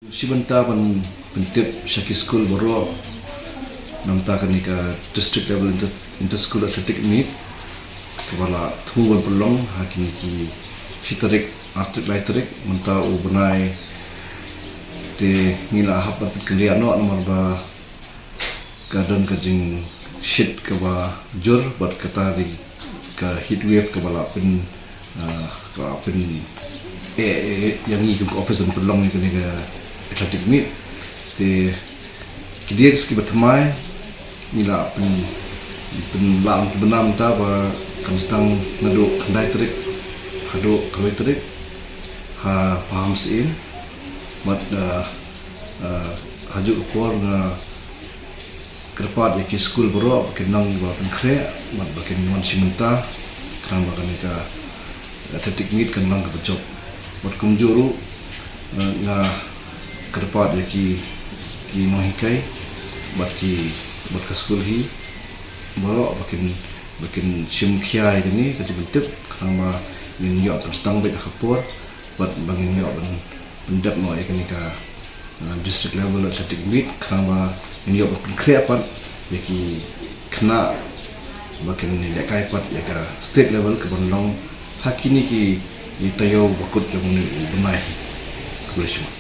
Sibanta pentip Syaki School Boro namta kani ka district level inter school athletic meet kepala thuban pelong hakini ki sitarik atlet laiterik menta ubnai te ngila hapat kendriano nomor ba kadon kajing shit ke ba jur bat kata di ka heat wave ke bala pen yang ni ke office dan pelong ni kani ka athletic meet te kidir ski batmai nila pen lam benam ta ba kanstang ngado kandai trik hado kawai trik ha paham sin mat haju ukor na kerpat ya ki school bro kenang ba penkre mat bakin non simenta krang ba kanika athletic meet kenang ka bejok mat kumjuru nga kerpat ya ki mohikai bat ka school hi bro bakin simkhia ini ka bentuk krang ba min yo kanstang ba kapor bat bangin yo bendak no ya kanika district level athletic meet krang ba min yo penkreapan ya ki kena bakin ni kai pat ya ka state level ke bonlong hakini ki itayo bakut yang bunai kulisma